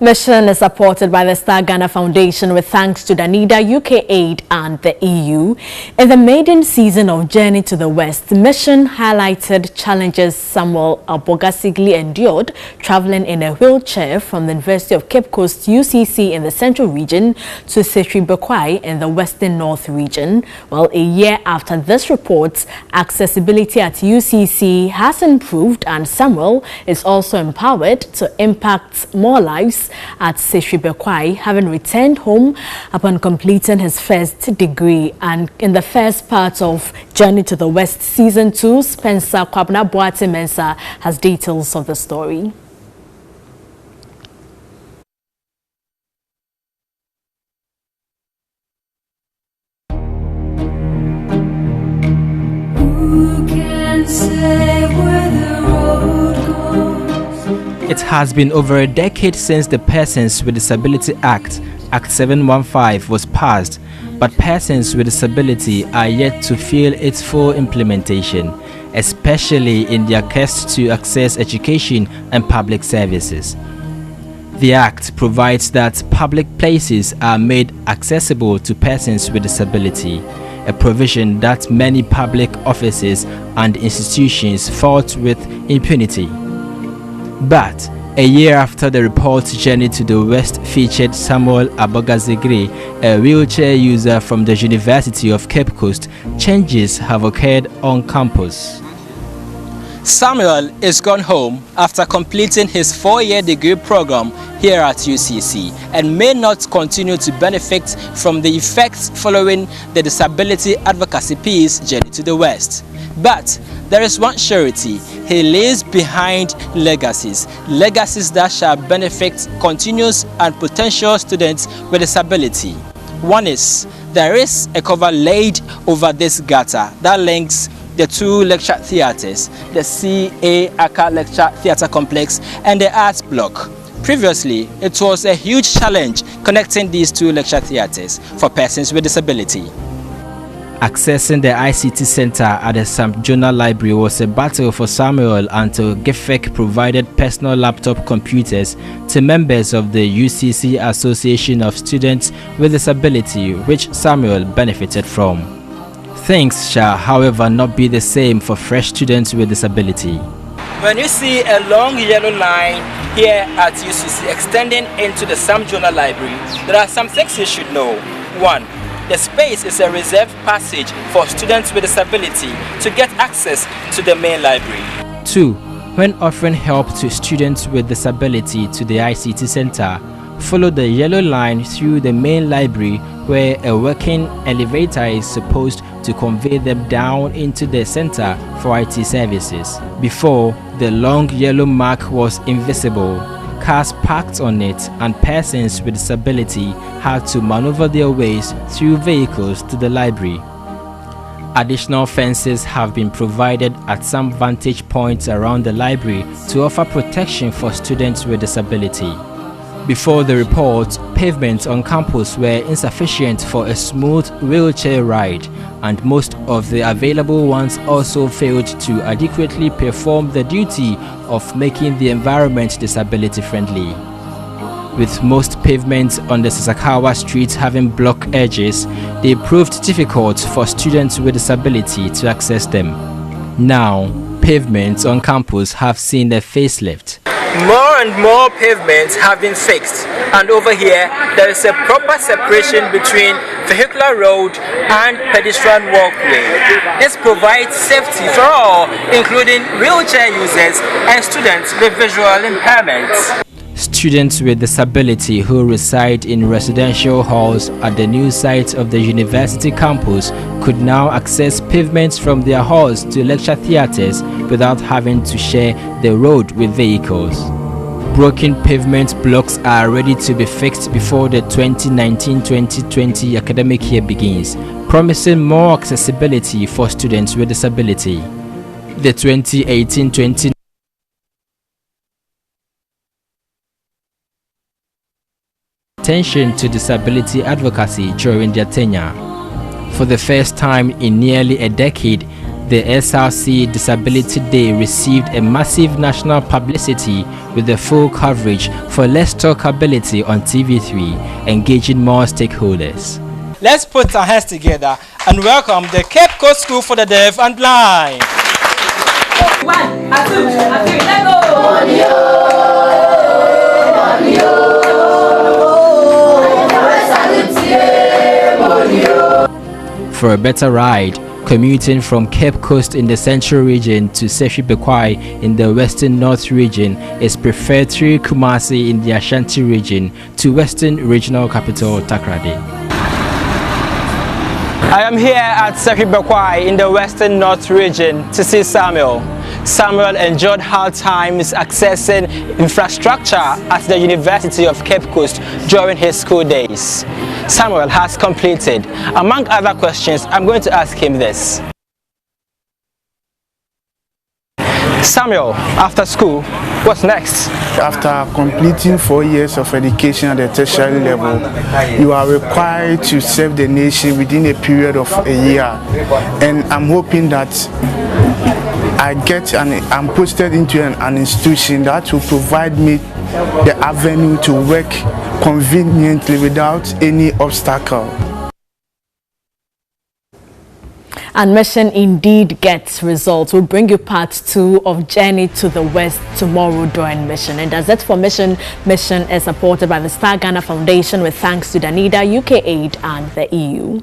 Mission is supported by the Star Ghana Foundation with thanks to Danida UK Aid and the EU. In the maiden season of Journey to the West, the mission highlighted challenges Samuel Abogasigli endured traveling in a wheelchair from the University of Cape Coast UCC in the Central Region to Setri Bekwai in the Western North Region. Well, a year after this report, accessibility at UCC has improved and Samuel is also empowered to impact more lives at Setri Bekwai, having returned home upon completing his first degree. And in the first part of Journey to the West Season 2, Spencer Kwabna Boate Mensah has details of the story. Who can say where the road goes? It has been over a decade since the Persons with Disability Act 715 was passed, but persons with disability are yet to feel its full implementation, especially in their quest to access education and public services. The Act provides that public places are made accessible to persons with disability, a provision that many public offices and institutions fought with impunity. But a year after the report, Journey to the West featured Samuel Abogasigli, a wheelchair user from the University of Cape Coast, changes have occurred on campus. Samuel is gone home after completing his 4-year degree program here at UCC and may not continue to benefit from the effects following the disability advocacy piece Journey to the West. But there is one surety: he leaves behind legacies that shall benefit continuous and potential students with disability. One is, there is a cover laid over this gutter that links the two lecture theatres, the C.A. Aka Lecture Theatre Complex and the Arts Block. Previously, it was a huge challenge connecting these two lecture theatres for persons with disability. Accessing the ICT Center at the Sam Jonah Library was a battle for Samuel until GIFEC provided personal laptop computers to members of the UCC Association of Students with Disability, which Samuel benefited from. Things shall, however, not be the same for fresh students with disability. When you see a long yellow line here at UCC extending into the Sam Jonah Library, there are some things you should know. 1. The space is a reserved passage for students with disability to get access to the main library. 2. When offering help to students with disability to the ICT Center, follow the yellow line through the main library where a working elevator is supposed to convey them down into the center for IT services. Before, the long yellow mark was invisible. Cars parked on it and persons with disability had to maneuver their ways through vehicles to the library. Additional fences have been provided at some vantage points around the library to offer protection for students with disability. Before the report, pavements on campus were insufficient for a smooth wheelchair ride, and most of the available ones also failed to adequately perform the duty of making the environment disability friendly. With most pavements on the Sasakawa street having block edges, they proved difficult for students with disability to access them. Now, pavements on campus have seen a facelift. More and more pavements have been fixed, and over here there is a proper separation between vehicular road and pedestrian walkway. This provides safety for all, including wheelchair users and students with visual impairments. Students with disability who reside in residential halls at the new site of the university campus could now access pavements from their halls to lecture theatres without having to share the road with vehicles. Broken pavement blocks are ready to be fixed before the 2019-2020 academic year begins, promising more accessibility for students with disability. The 2018-2019 attention to disability advocacy during their tenure. For the first time in nearly a decade, The SRC Disability Day received a massive national publicity with the full coverage for Let's Talk Ability on TV3, engaging more stakeholders. Let's put our hands together and welcome the Cape Coast School for the Deaf and Blind. 1, 2, 3, let's go! For a better ride, commuting from Cape Coast in the Central Region to Sefi Bekwai in the Western North Region is preferred through Kumasi in the Ashanti Region to Western Regional Capital Takoradi. I am here at Sefi Bekwai in the Western North Region to see Samuel. Samuel enjoyed hard times accessing infrastructure at the University of Cape Coast during his school days. Samuel has completed. Among other questions, I'm going to ask him this. Samuel, after school, what's next? After completing 4 years of education at the tertiary level, you are required to serve the nation within a period of a year. And I'm hoping that I'm posted into an institution that will provide me the avenue to work conveniently without any obstacle. And Mission indeed gets results. We'll bring you part 2 of Journey to the West tomorrow during Mission. And that's it for Mission. Mission is supported by the Star Ghana Foundation with thanks to Danida, UK Aid and the EU.